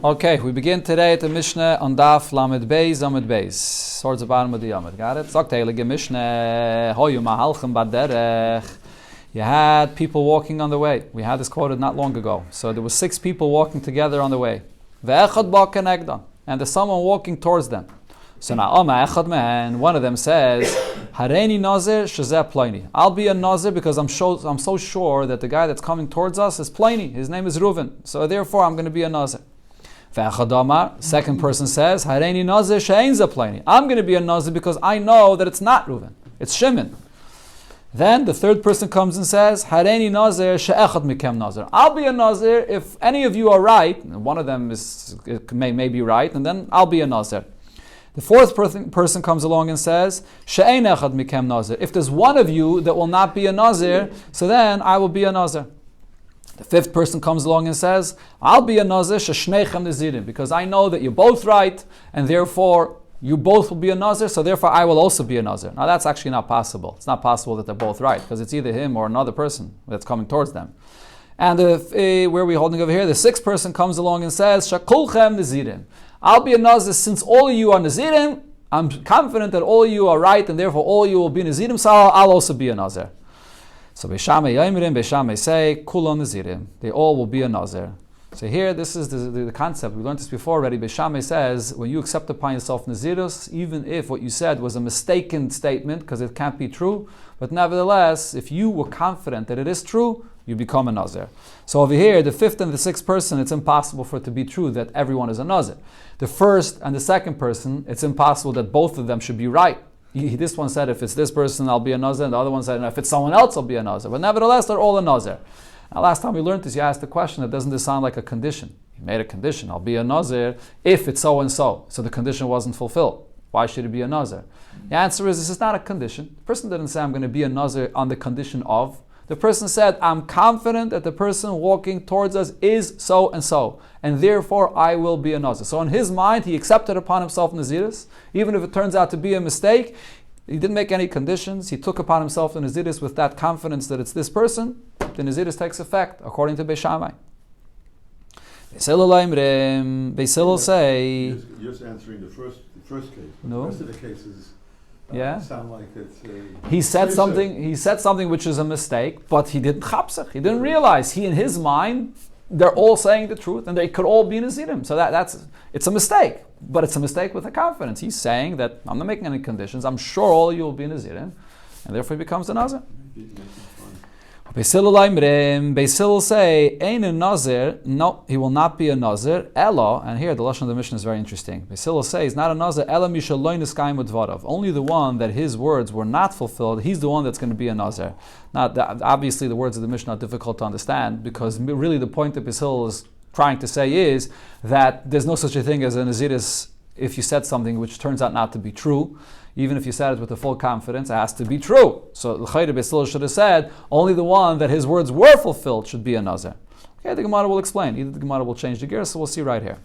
Okay, we begin today at the Mishnah on Daf Lamed Beis, Amud Beis. Towards the bottom of the Amud. Got it? Sagt heilige Mishnah, Hoyu mahalchem baderech. You had people walking on the way. We had this quoted not long ago. So there were 6 people walking together on the way. Ve'echad ba kenegdan. And there's someone walking towards them. So now, echad man, one of them says, Hareini Nazir shezeh Pliny. I'll be a Nazir because I'm so sure that the guy that's coming towards us is Pliny. His name is Reuven. So therefore I'm going to be a Nazir. Second person says, Hareini Nazir she'ein ze Pliny. I'm going to be a Nazir because I know that it's not Reuven. It's Shimon. Then the third person comes and says, Hareini Nazir she'echad mikem Nazir. I'll be a Nazir if any of you are right. And one of them may be right, and then I'll be a Nazir. The fourth person comes along and says, She'ein echad mikem Nazir. If there's one of you that will not be a Nazir, so then I will be a Nazir. The fifth person comes along and says, I'll be a Nazir she'shneichem Nazirim, because I know that you're both right, and therefore you both will be a Nazir, so therefore I will also be a Nazir. Now that's actually not possible. It's not possible that they're both right, because it's either him or another person that's coming towards them. And where are we holding over here? The sixth person comes along and says, Shakulchem Nazirim. I'll be a Nazir since all of you are Nazirim. I'm confident that all of you are right, and therefore all of you will be Nazirim, so I'll also be a Nazir. So Beishamai Yomrim, Beishamai say, Kulon Nazirim. They all will be a Nazir. So here, this is the concept. We learned this before already. Beishamai says, when you accept upon yourself Nazirus, even if what you said was a mistaken statement, because it can't be true, but nevertheless, if you were confident that it is true, you become a Nazir. So over here, the fifth and the sixth person, it's impossible for it to be true that everyone is a Nazir. The first and the second person, it's impossible that both of them should be right. This one said, if it's this person, I'll be a Nazir, and the other one said, if it's someone else, I'll be a Nazir. But nevertheless, they're all a Nazir. Now, last time we learned this, you asked the question, doesn't this sound like a condition? You made a condition, I'll be a Nazir if it's so and so. So the condition wasn't fulfilled. Why should it be a Nazir? The answer is, this is not a condition. The person didn't say, I'm going to be a Nazir on the condition of. The person said, I'm confident that the person walking towards us is so and so, and therefore I will be a Nazir. So in his mind, he accepted upon himself Nazirus, even if it turns out to be a mistake. He didn't make any conditions. He took upon himself the Nazirus with that confidence that it's this person. The Nazirus takes effect, according to Beishamai. Beis Hillel say... You're just answering the first case. No. The rest of the cases sound like it's... He said something which is a mistake, but he didn't chapsach. He didn't realize. He, in his mind, they're all saying the truth, and they could all be Nazirim. So it's a mistake, but it's a mistake with a confidence. He's saying that I'm not making any conditions. I'm sure all of you will be Nazirim, and therefore he becomes a Nazir. Beis Hillel say, Ein a Nazir, no, he will not be a Nazir, Elo, and here the Lashon of the Mishnah is very interesting. Beis Hillel says, he's not a Nazir, Elo Misha Lo Niskayim Udvarav. Only the one that his words were not fulfilled, he's the one that's going to be a Nazir. Now, obviously the words of the Mishnah are difficult to understand, because really the point that Beis Hillel is trying to say is that there's no such a thing as a Nazirus if you said something which turns out not to be true. Even if you said it with a full confidence, it has to be true. So L'chayre Beis Hillel should have said, only the one that his words were fulfilled should be a Nazir. Okay, the Gemara will explain. Either the Gemara will change the gear, so we'll see right here.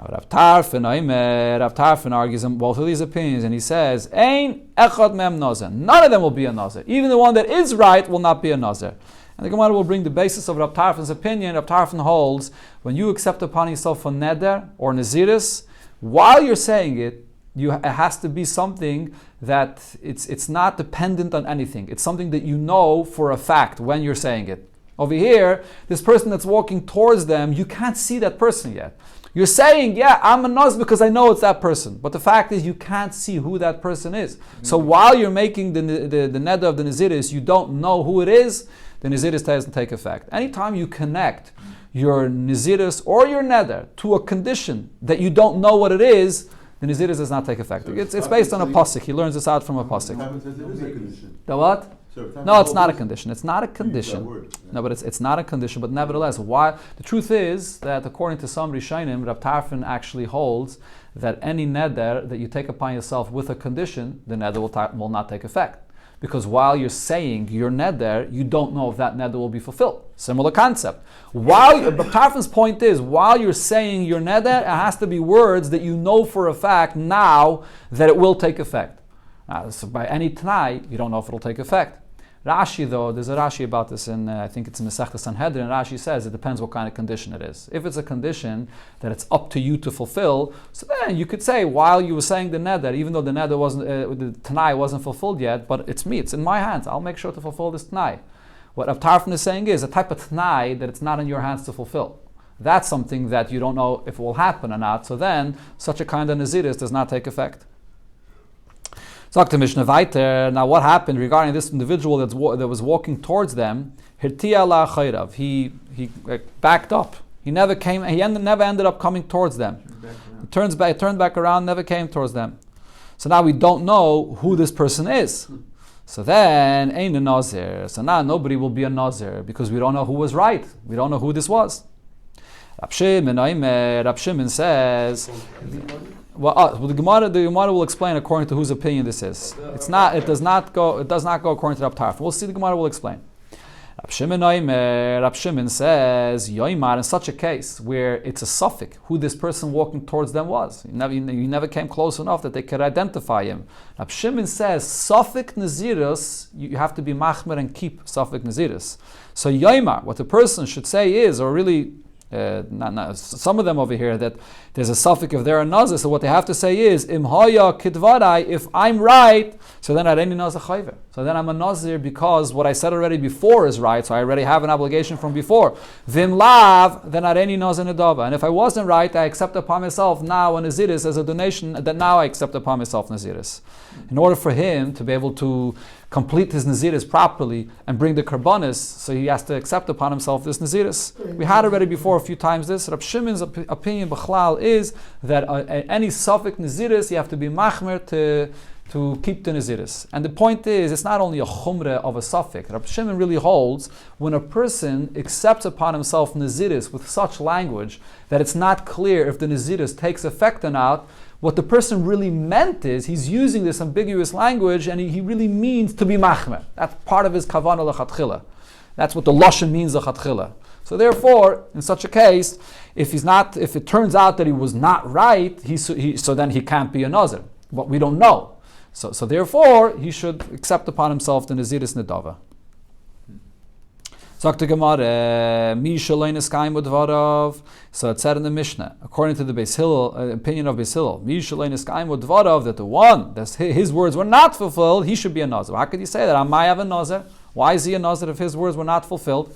Rav Tarfon argues in both of these opinions, and he says, Ein echad mem Nazir. None of them will be a Nazir. Even the one that is right will not be a Nazir. And the Gemara will bring the basis of Rav Tarfon's opinion. Rav Tarfon holds, when you accept upon yourself a neder or nazirus, while you're saying it, it has to be something that it's not dependent on anything. It's something that you know for a fact when you're saying it. Over here, this person that's walking towards them, you can't see that person yet. You're saying, yeah, I'm a Nazir because I know it's that person. But the fact is, you can't see who that person is. So while you're making the neder of the Nazirus, you don't know who it is, the Nazirus doesn't take effect. Anytime you connect your Nazirus or your neder to a condition that you don't know what it is, the Nazirus does not take effect. So it's based on a pasuk. He learns this out from a pasuk. The what? No, it's not a condition. It's not a condition. No, but it's not a condition. But nevertheless, why? The truth is that according to some Rishonim, Rav Tarfon actually holds that any neder that you take upon yourself with a condition, the neder will not take effect. Because while you're saying your neder, you don't know if that neder will be fulfilled. Similar concept. But Tarfon's point is, while you're saying your neder, it has to be words that you know for a fact now that it will take effect. So by any t'nai, you don't know if it'll take effect. Rashi, though, there's a Rashi about this in, I think it's in Masechta Sanhedrin. Rashi says it depends what kind of condition it is. If it's a condition that it's up to you to fulfill, so then you could say, while you were saying the neder, even though the neder wasn't, the Tanai wasn't fulfilled yet, but it's me, it's in my hands, I'll make sure to fulfill this Tanai. What Rav Tarfon is saying is a type of Tanai that it's not in your hands to fulfill. That's something that you don't know if it will happen or not, so then such a kind of Naziris does not take effect. Sagt der Mishnah weiter. Now, what happened regarding this individual that was walking towards them? Hirtia la chayrav. He backed up. He never came. Never ended up coming towards them. He turned back around. Never came towards them. So now we don't know who this person is. So then, ain't a Nazir. So now nobody will be a Nazir because we don't know who was right. We don't know who this was. Rab Shimon says. Well, the Gemara will explain according to whose opinion this is. It does not go according to Rab Tarfon. We'll see. The Gemara will explain. Rab Shimon says, Yoimar, in such a case where it's a suffix who this person walking towards them was. He never came close enough that they could identify him. Rab Shimon says, suffix nazirus, you have to be machmer and keep suffix nazirus. So Yoimar, what the person should say is, or really, some of them over here, that there's a suffix if they're a nazir, so what they have to say is im haya kidvarai, if I'm right, so then areni nazir chayver. So then I'm a nazir because what I said already before is right, so I already have an obligation from before. Vim lav, then areni nazir nedava. And if I wasn't right, I accept upon myself now a naziris as a donation, that now I accept upon myself naziris. In order for him to be able to complete his naziris properly and bring the karbanis, so he has to accept upon himself this naziris. We had already before a few times this. Rab Shimon's opinion b'chlal is that any suffix naziris you have to be machmer to keep the naziris. And the point is, it's not only a chumrah of a suffix. Rab Shimon really holds when a person accepts upon himself naziris with such language that it's not clear if the naziris takes effect or not. What the person really meant is he's using this ambiguous language and he really means to be machmer. That's part of his kavanah lechatchila. That's what the lashon means lechatchila. So therefore, in such a case, if it turns out that he was not right, so then he can't be a nazir. But we don't know. So therefore, he should accept upon himself the naziris nedava. So it said in the Mishnah, according to the Beis Hillel, opinion of Beis Hillel, that the one that his words were not fulfilled, he should be a nazir. How could you say that? Amayav a nazir. Why is he a nazir if his words were not fulfilled?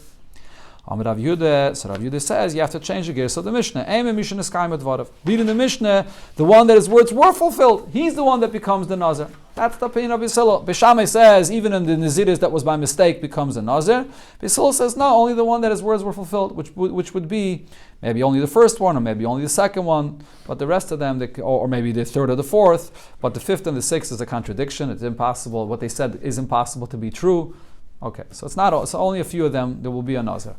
So Rav Yehuda says you have to change the gear. So the Mishnah, read in the Mishnah, the one that his words were fulfilled, he's the one that becomes the nazir. That's the opinion of Beis Hillel. Beis Shammai says even in the naziris that was by mistake becomes a nazir. Beis Hillel says no, only the one that his words were fulfilled, which would be maybe only the first one, or maybe only the second one, but the rest of them, or maybe the third or the fourth, but the fifth and the sixth is a contradiction. It's impossible. What they said is impossible to be true. Okay, so it's not. So only a few of them there will be a nazir.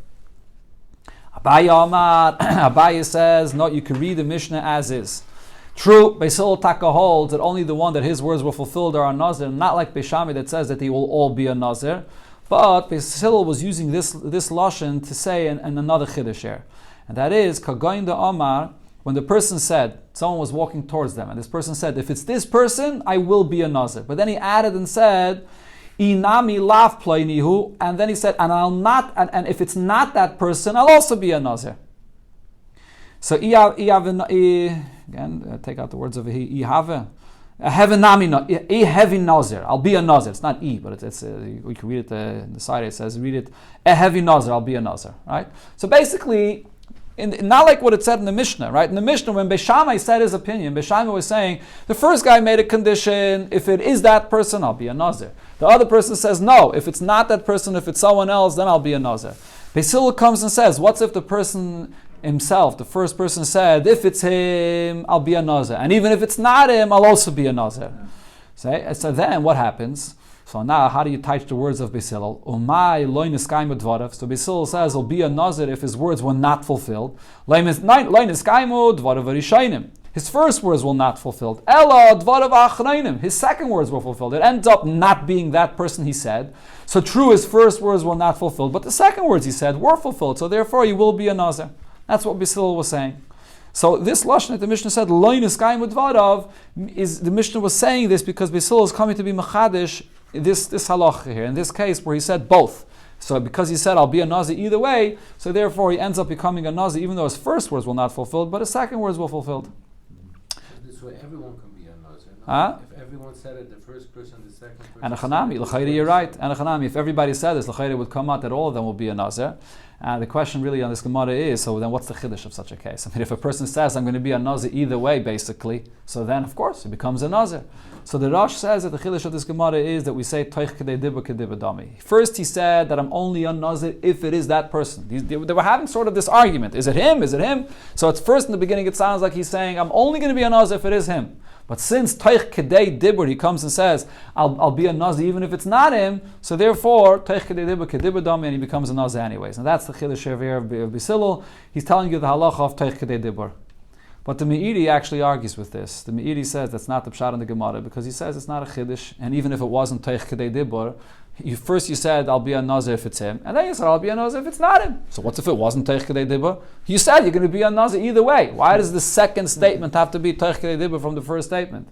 Abaye says, no, you can read the Mishnah as is. True, Beis Hillel Taka holds that only the one that his words were fulfilled are a nazir, not like Beis Shammai that says that they will all be a nazir. But Beis Hillel was using this lashon to say in another chiddush here, and that is Kagain da Amar, when the person said, someone was walking towards them, and this person said, if it's this person, I will be a nazir. But then he added and said, Inami lav ploinihu, and then he said, and I'll not, and if it's not that person, I'll also be a nazir. So again, take out the words of ihave. A heavy nazir. I'll be a nazir. It's not but it's we can read it in the side. It says, read it. A heavy nazir. I'll be a nazir. Right. So basically, not like what it said in the Mishnah, right? In the Mishnah, when Beis Shammai said his opinion, Beis Shammai was saying, the first guy made a condition, if it is that person, I'll be a nazir. The other person says, no, if it's not that person, if it's someone else, then I'll be a nazir. Beis Hillel comes and says, what's if the person himself, the first person said, if it's him, I'll be a nazir. And even if it's not him, I'll also be a nazir. So then what happens? So now, how do you touch the words of Beis Hillel? So Beis Hillel says he'll be a nazir if his words were not fulfilled. His first words were not fulfilled. His second words were fulfilled. It ends up not being that person he said. So true, his first words were not fulfilled, but the second words he said were fulfilled. So therefore, he will be a nazir. That's what Beis Hillel was saying. So this lashon that the Mishnah said, is the Mishnah was saying this because Beis Hillel is coming to be machadish this halacha here, in this case where he said both. So because he said, I'll be a Nazir either way, so therefore he ends up becoming a Nazir, even though his first words will not fulfilled, but his second words will fulfilled. This way everyone can be a Nazir. No? Huh? If everyone said it, the first person, the second person. And a Chanami, l'chayri, you're right. And a Chanami, if everybody said this, l'chayri would come out that all of them will be a Nazir. The question really on this Gemara is, so then what's the chiddush of such a case? I mean, if a person says, I'm going to be a Nazir either way, basically, so then, of course, he becomes a Nazir. So the Rosh says that the chiddush of this Gemara is that we say, Toich kedei dibur kedibur dami. First he said that I'm only a Nazir if it is that person. They were having sort of this argument. Is it him? Is it him? So it's first in the beginning, it sounds like he's saying, I'm only going to be a Nazir if it is him. But since Toich kedei dibur, he comes and says, I'll be a Nazir even if it's not him, so therefore, Toich kedei dibur kedibur dami, and he becomes a Nazir anyways. And that's the chiddush here of Bisilul. He's telling you the halacha of Toich kedei dibur. But the Meiri actually argues with this. The Meiri says that's not the pshat in the Gemara because he says it's not a chiddush, and even if it wasn't Toich kedei dibur, first you said I'll be a Nazir if it's him, and then you said I'll be a Nazir if it's not him. So what if it wasn't Toich kedei dibur? You said you're going to be a Nazir either way. Why does the second statement have to be Toich kedei dibur from the first statement?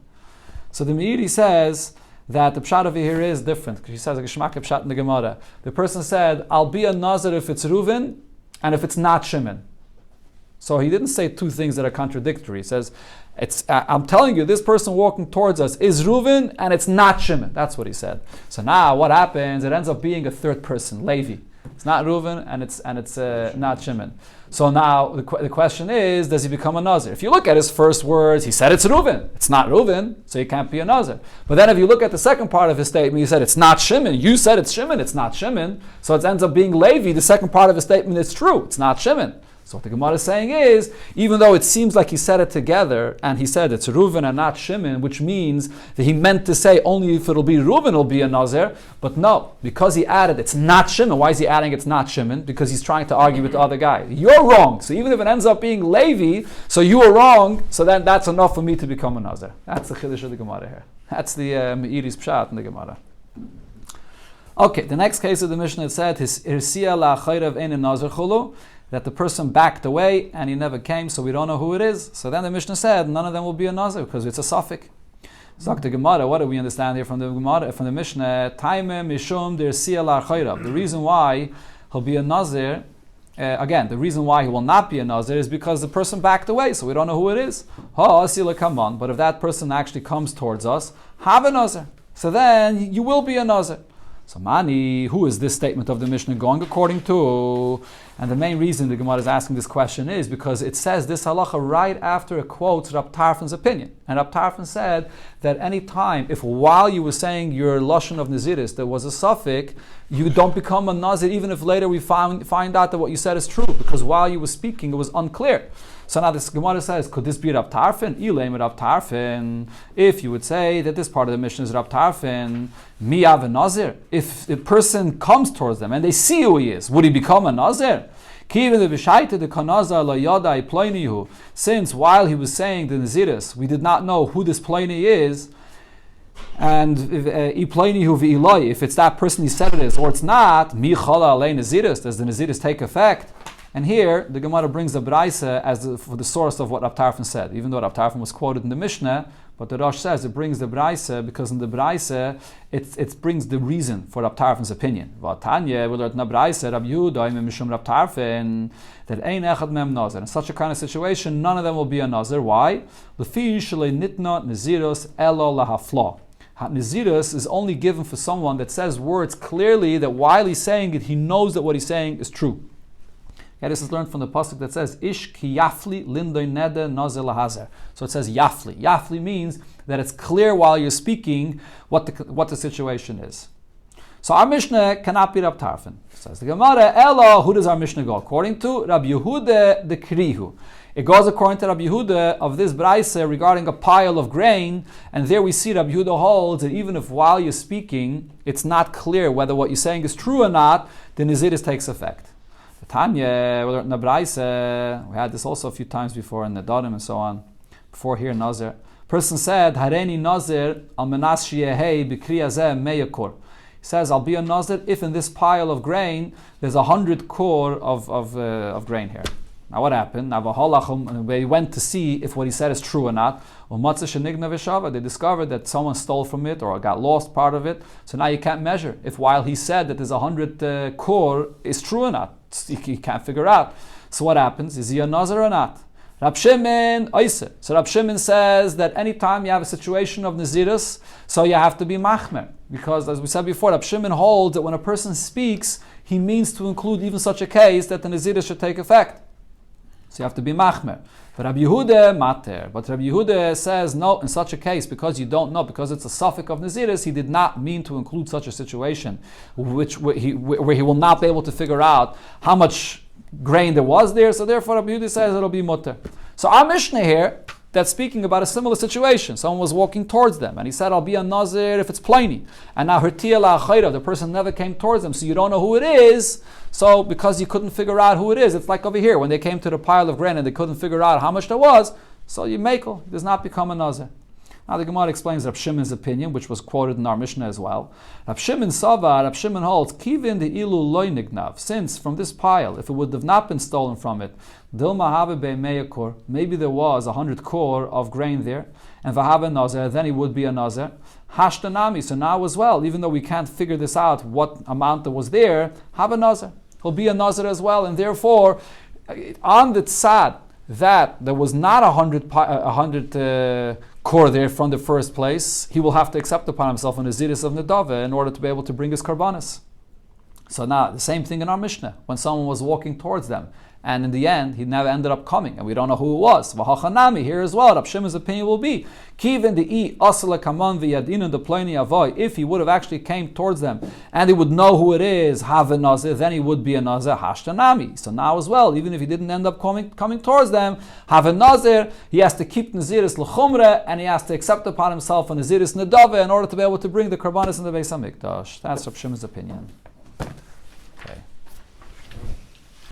So the Meiri says that the pshat over here is different because he says like a shmak pshat in the Gemara. The person said I'll be a Nazir if it's Reuven and if it's not Shimon. So he didn't say two things that are contradictory. He says, I'm telling you, this person walking towards us is Reuven and it's not Shimon. That's what he said. So now what happens? It ends up being a third person, Levi. It's not Reuven and it's not Shimon. So now the question is, does he become a Nazir? If you look at his first words, he said it's Reuven. It's not Reuven, so he can't be a Nazir. But then if you look at the second part of his statement, he said it's not Shimon. You said it's Shimon, it's not Shimon. So it ends up being Levi. The second part of his statement is true. It's not Shimon. So what the Gemara is saying is, even though it seems like he said it together, and he said it's Reuven and not Shimon, which means that he meant to say only if it'll be Reuven it'll be a Nazir, but no, because he added it's not Shimon. Why is he adding it's not Shimon? Because he's trying to argue with the other guy. You're wrong. So even if it ends up being Levi, so you were wrong, so then that's enough for me to become a Nazir. That's the chiddush of the Gemara here. That's the Meiri's pshat in the Gemara. Okay, the next case of the Mishnah said, his irsiya la'achayrav ein Nazir chulu, that the person backed away and he never came, so we don't know who it is. So then the Mishnah said none of them will be a Nazir because it's a suffix. So the Gemara, what do we understand here from the Gemara, from the Mishnah? Taime mishum d'irsiya la'achayrav. The reason why he'll be a Nazir, again, the reason why he will not be a Nazir is because the person backed away, so we don't know who it is. But if that person actually comes towards us, have a Nazir. So then you will be a Nazir. So Mani, who is this statement of the Mishnah going according to? And the main reason the Gemara is asking this question is because it says this halacha right after it quotes Rab Tarfon's opinion. And Rab Tarfon said that any time, if while you were saying your lashon of Naziris there was a suffix, you don't become a Nazir even if later we find out that what you said is true, because while you were speaking it was unclear. So now this Gemara says, could this be Rab Tarfon? Ilaim Rab Tarfon. If you would say that this part of the Mishnah is Rab Tarfon, miyav a Nazir. If the person comes towards them and they see who he is, would he become a Nazir? Since while he was saying the Naziris, we did not know who this Pliny is, and if it's that person he said it is, or it's not, does the Naziris take effect? And here, the Gemara brings the Braisa for the source of what Rab Tarfon said. Even though Rab Tarfon was quoted in the Mishnah, but the Rosh says it brings the Braisa because in the Braisa, it brings the reason for Rab Tarfon's opinion. In such a kind of situation, none of them will be a Nazir. Why? Nazirus is only given for someone that says words clearly that while he's saying it, he knows that what he's saying is true. Yeah, this is learned from the pasuk that says Ish ki yafli lindoy neder nazir lahazer. So it says yafli. Yafli means that it's clear while you're speaking what the situation is. So our Mishnah cannot be Rab Tarfon. Says the Gemara, Elo, who does our Mishnah go? According to Rabbi Yehuda the Krihu. It goes according to Rabbi Yehuda of this Braisa regarding a pile of grain, and there we see Rabbi Yehuda holds that even if while you're speaking it's not clear whether what you're saying is true or not, the Naziris takes effect. Tanya, in the Braisa, we had this also a few times before in the Darim and so on, before here Nazir. Person said, Hareni Nazir al menas sheyehei b'kri hazeh meyakor. He says, I'll be a Nazir if in this pile of grain there's 100 core of grain here. Now what happened? They went to see if what he said is true or not. They discovered that someone stole from it or got lost part of it. So now you can't measure if while he said that there's 100 kor is true or not. You can't figure out. So what happens? Is he a Nazir or not? Rab Shimon, oise. So Rab Shimon says that anytime you have a situation of Nazirus, so you have to be machmer. Because as we said before, Rab Shimon holds that when a person speaks, he means to include even such a case that the Nazirus should take effect. So you have to be machmer. But Rabbi Yehuda mater. But Rabbi Yehuda says no, in such a case, because you don't know, because it's a suffix of Nazirus, he did not mean to include such a situation where he will not be able to figure out how much grain there was there. So therefore Rabbi Yehuda says it'll be mutter. So our Mishnah here, that's speaking about a similar situation. Someone was walking towards them, and he said, I'll be a Nazir if it's plainy. And now Hertia la the person never came towards them, so you don't know who it is. So because you couldn't figure out who it is, it's like over here, when they came to the pile of grain and they couldn't figure out how much there was, so you makel, he does not become a Nazir. Now the Gemara explains Rab Shimon's opinion, which was quoted in our Mishnah as well. Rab Shimon holds, Kivin de ilu loy nignav, since from this pile, if it would have not been stolen from it, Dilma have be meyakor, maybe there was 100 kor of grain there, and v'have Nazir, then he would be a Nazir. Hashtanami, so now as well, even though we can't figure this out, what amount there was there, have a Nazir. He'll be a Nazir as well, and therefore, on the tzad, that there was not 100 kor there from the first place, he will have to accept upon himself an Nazirus of Nedava in order to be able to bring his karbanis. So now, the same thing in our Mishnah, when someone was walking towards them, and in the end, he never ended up coming, and we don't know who it was. V'hachanami, here as well, Rab Shimon's opinion will be, Kivin de'i asala kaman v'yadinu de pleni avoy, if he would have actually came towards them, and he would know who it is, have a Nazir, then he would be a Nazir, hashtanami. So now as well, even if he didn't end up coming towards them, have a Nazir, he has to keep Nazirus l'chumre, and he has to accept upon himself a Nazirus nedave in order to be able to bring the karbanis in the Beis HaMikdash. That's Rab Shimon's opinion.